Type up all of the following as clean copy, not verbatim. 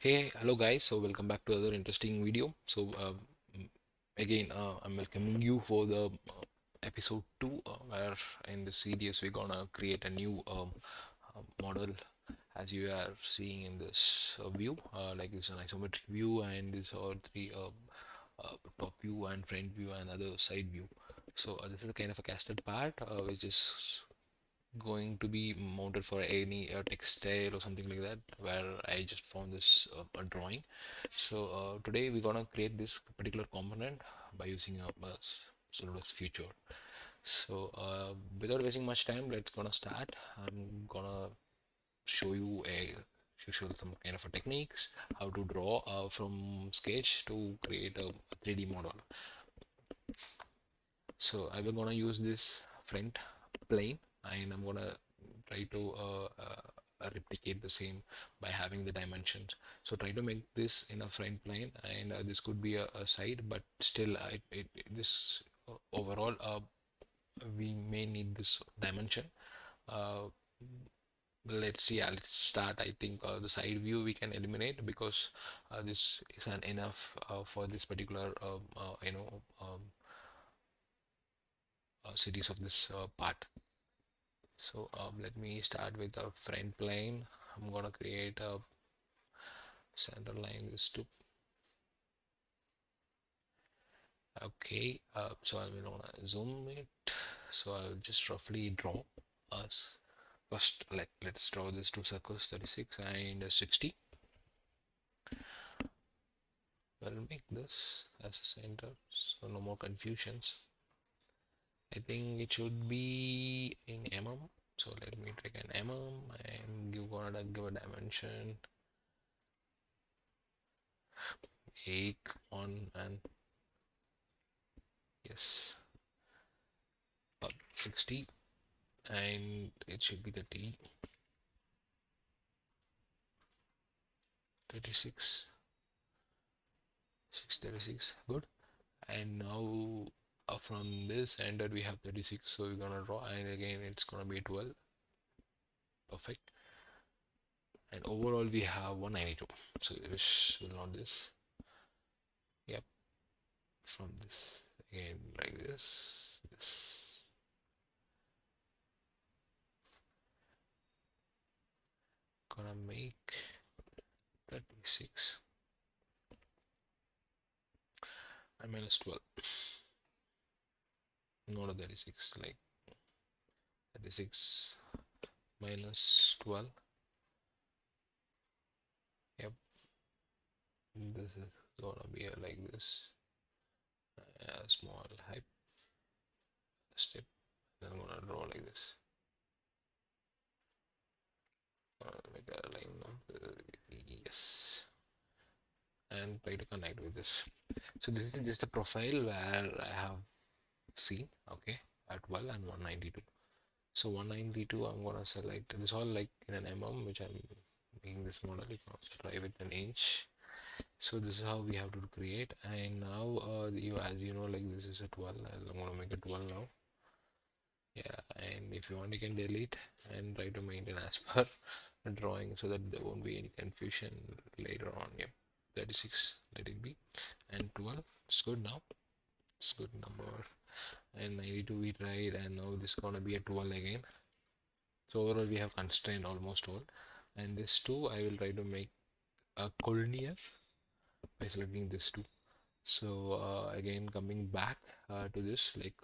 Hey, hello guys. So welcome back to another interesting video. Again, I'm welcoming you for the episode 2, where in this series we're gonna create a new model, as you are seeing in this view. Like it's an isometric view, and these are three top view and front view and other side view. This is a kind of a casted part, which is going to be mounted for any textile or something like that, where I just found this drawing. Today we're gonna create this particular component by using a Solidworks Future. Without wasting much time, let's gonna start. I'm gonna show you some kind of a techniques, how to draw from sketch to create a 3D model. So I will gonna use this front plane, and I'm gonna try to replicate the same by having the dimensions. So try to make this in a front plane, and this could be a side, but still this overall we may need this dimension. uh, let's see. Let's start. I think the side view we can eliminate, because this is an enough for this particular series of this part. Let me start with a front plane. I'm gonna create a center line, this too. Okay, so I'm gonna zoom it. So I'll just roughly draw us. First, let's draw these two circles, 36 and 60. We'll make this as a center, so no more confusions. I think it should be in mm. So let me take an and gonna give a dimension 8 on, and yes, 60, and it should be the T 36 636. Good. And now from this center we have 36, so we're gonna draw, and again it's gonna be 12. Perfect. And overall we have 192, so which will not this. Yep. From this again, like this gonna make 36 and minus 12, not a 36, like 36 minus 12. Yep, this is gonna be like this. A small height step, then I'm gonna draw like this. Make a line, yes, and try to connect with this. So this is just a profile where I have seen, okay, at 12 and 192. So 192, I'm gonna select this all like in an which I'm making this model. You can also try with an inch. So this is how we have to create. And now as you know, like this is a 12. I'm gonna make it 12 now. Yeah, and if you want, you can delete and try to maintain as per the drawing, so that there won't be any confusion later on. Yep, 36, let it be, and 12. It's good now. It's good number. And 92 we tried, and now this is gonna be a 12 again. So overall we have constrained almost all. And this two I will try to make a collinear by selecting this two. So again, coming back to this, like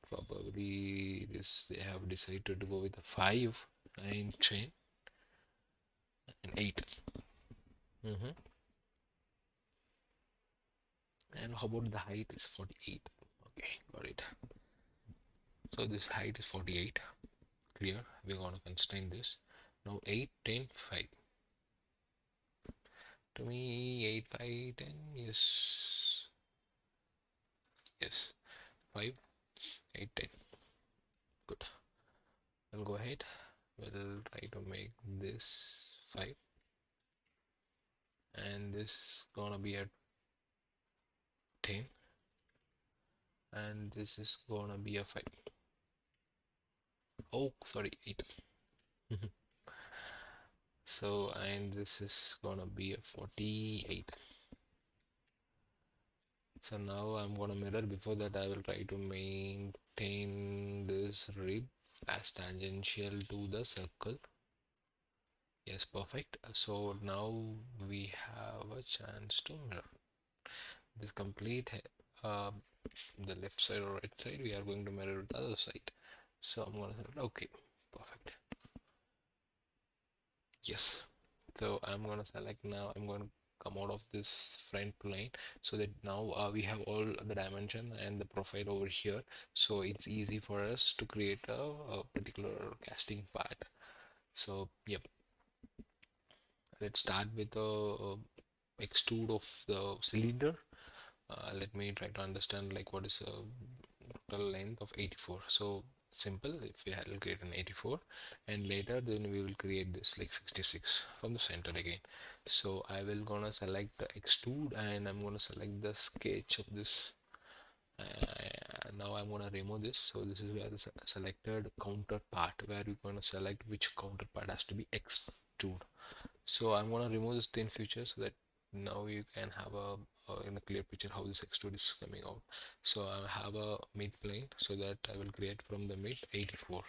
probably this they have decided to go with a 5 and 10 and 8. And how about the height is 48? Okay, got it. So this height is 48. Clear. We're gonna constrain this. Now 8, 10, 5. To me, 8, 5, 10. Yes. Yes. 5, 8, 10. Good. We'll go ahead. We'll try to make this 5. And this is gonna be a 10. And this is gonna be a 5. Oh, sorry, 8. So, and this is gonna be a 48. So now I'm gonna mirror. Before that, I will try to maintain this rib as tangential to the circle. Yes, perfect. So now we have a chance to mirror this complete uh, the left side or right side. We are going to mirror the other side. So I'm gonna say, okay, perfect. Yes. So I'm gonna select now. I'm going to come out of this front plane so that now we have all the dimension and the profile over here. So it's easy for us to create a particular casting part. So yep, let's start with the extrude of the cylinder. Let me try to understand like what is a total length of 84. So simple, if we will create an 84 and later then we will create this like 66 from the center again. So I will gonna select the extrude and I'm gonna select the sketch of this. Now I'm gonna remove this. So this is where the selected counter part, where we're gonna select which counter part has to be extrude. So I'm gonna remove this thin feature so that now you can have in a clear picture how this extrude is coming out. So I have a mid plane so that I will create from the mid 84.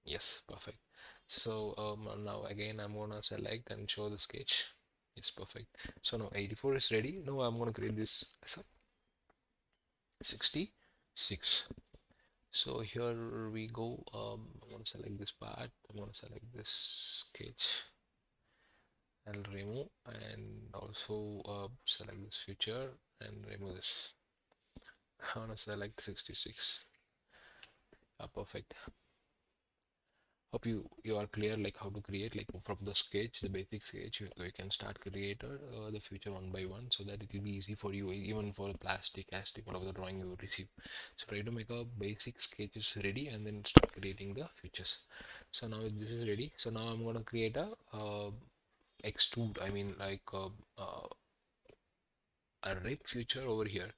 Yes, perfect. So now again I'm gonna select and show the sketch. Yes, perfect. So now 84 is ready. Now I'm gonna create this as a 66. So here we go. I'm gonna select this part. I'm gonna select this sketch. I'll remove and also select this feature and remove this. I want to select 66. Perfect. Hope you are clear like how to create like from the sketch, the basic sketch. You can start creator the future one by one so that it will be easy for you even for plastic, casting, whatever the drawing you receive. So try to make a basic sketch is ready and then start creating the features. So now this is ready. So now I'm gonna create a extrude. I mean like a rib feature over here.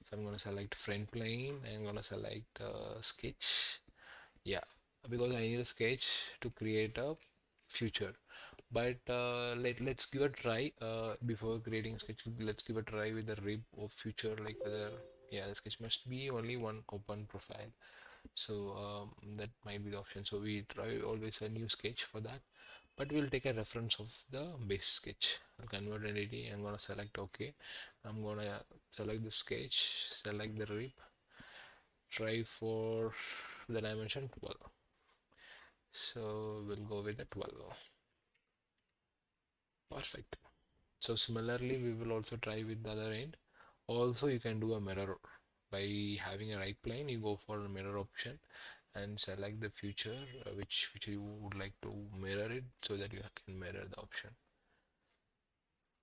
So I'm gonna select front plane. I'm gonna select sketch. Yeah, because I need a sketch to create a future. But let's give a try before creating sketch. Let's give a try with the rib of future, like whether yeah, the sketch must be only one open profile. So that might be the option. So we try always a new sketch for that, but we'll take a reference of the base sketch. I'll convert entity. I'm gonna select OK. I'm gonna select the sketch, select the rib, try for the dimension 12. So we'll go with the 12. Perfect. So similarly we will also try with the other end. Also you can do a mirror by having a right plane. You go for a mirror option and select the feature which feature you would like to mirror it so that you can mirror the option.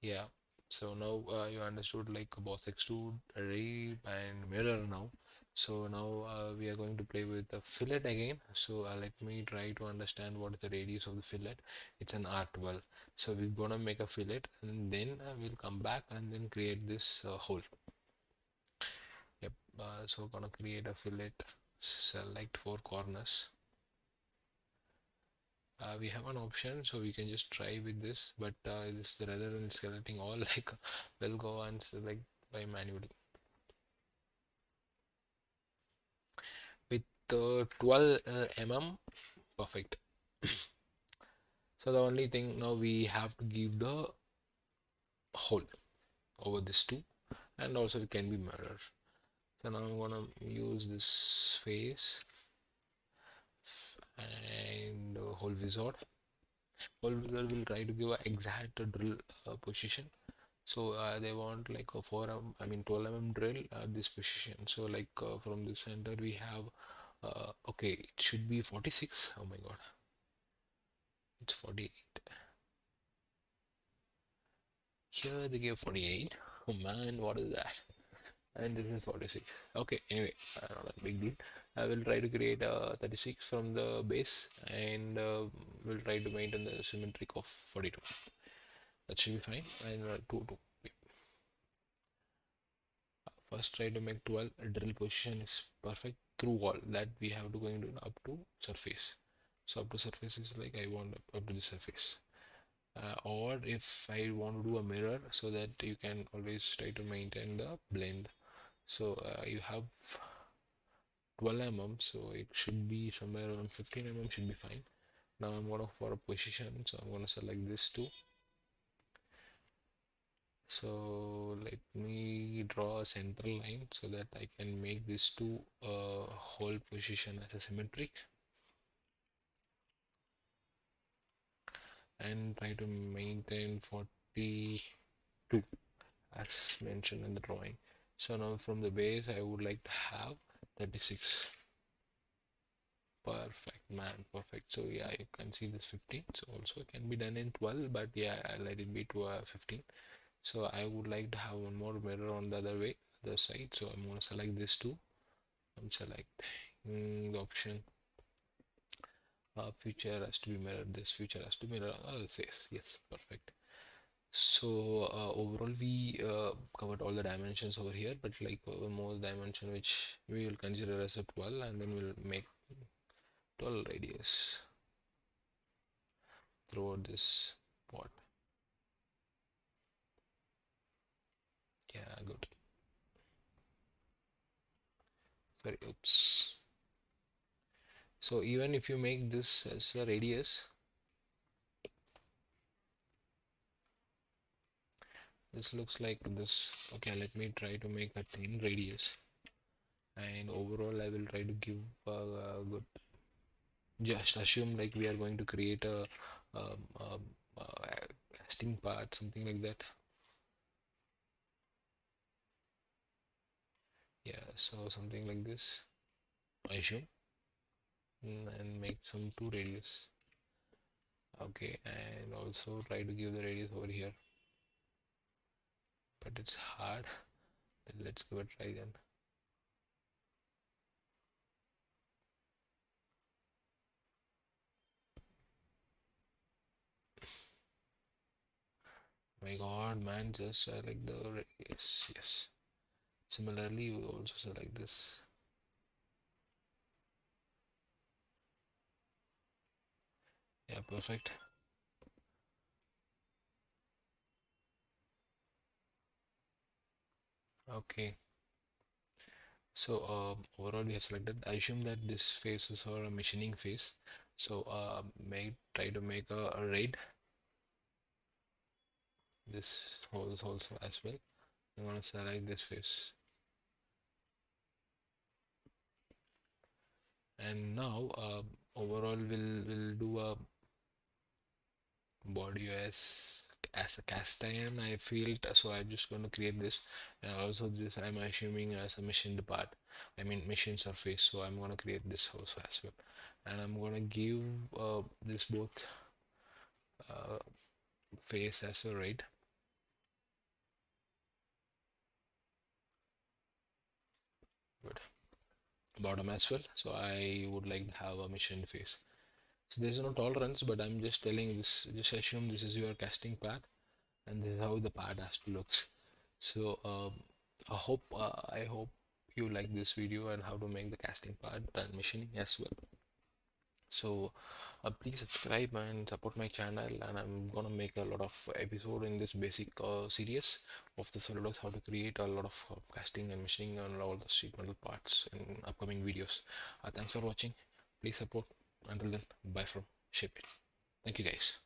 Yeah, so now you understood like both extrude, rib and mirror now. So now we are going to play with the fillet again. So let me try to understand what is the radius of the fillet. It's an R12. So we're gonna make a fillet and then we'll come back and then create this hole. Yep, so gonna create a fillet, select four corners. We have an option so we can just try with this, but this rather than selecting all like we'll go and select by manually with 12 mm. Perfect. So the only thing now we have to give the hole over this two, and also it can be mirror. So now I'm gonna use this face and hole wizard. Hole wizard will try to give an exact drill position. So they want like a 12 mm drill at this position. So like from the center we have okay, it should be 46. Oh my god, it's 48. Here they give 48. Oh man, what is that? And this is 46. Okay, anyway, not a big deal. I will try to create a 36 from the base and we'll try to maintain the symmetric of 42. That should be fine. And 2. First try to make 12. Drill position is perfect through wall, that we have to going to up to surface. So up to surface is like I want up to the surface. or if I want to do a mirror, so that you can always try to maintain the blend. So you have 12 mm, so it should be somewhere around 15 mm should be fine. Now I'm going to for a position, so I'm going to select this too. So let me draw a central line so that I can make this two whole position as a symmetric, and try to maintain 42 as mentioned in the drawing. So now from the base I would like to have 36. Perfect, man, perfect. So yeah, you can see this 15, so also it can be done in 12, but yeah, I let it be to 15. So I would like to have one more mirror on the other side, so I'm going to select this too. I'm selecting the option future has to be mirrored, this future has to mirror this. Yes, perfect. So overall we covered all the dimensions over here, but like one more dimension which we will consider as a 12, and then we'll make 12 radius throughout this part. Yeah, good. Sorry, oops. So even if you make this as a radius, this looks like this. Okay, let me try to make a 10 radius, and overall I will try to give a good, just assume like we are going to create um, um, casting part, something like that. Yeah, so something like this, I assume. And make some 2 radius. Okay, and also try to give the radius over here, but it's hard. But let's give it a try then. My god, man, just like the yes. Similarly, you also select this. Yeah, perfect. Okay, so overall we have selected. I assume that this face is our machining face. So try to make a raid. This holes also as well. I'm gonna select this face, and now overall we'll do a body as a cast iron. I feel so. I'm just going to create this, and also this I'm assuming as a machined part. I mean machine surface. So I'm going to create this also as well, and I'm going to give this both uh, face as a right. Good. Bottom as well. So I would like to have a machined face. So there's no tolerance, but I'm just telling this. Just assume this is your casting part, and this is how the part has to looks. So I hope you like this video and how to make the casting part and machining as well. So please subscribe and support my channel, and I'm gonna make a lot of episode in this basic series of the Solidworks, how to create a lot of casting and machining and all the sheet metal parts in upcoming videos. Thanks for watching. Please support. Until then, bye from Shapeit. Thank you guys.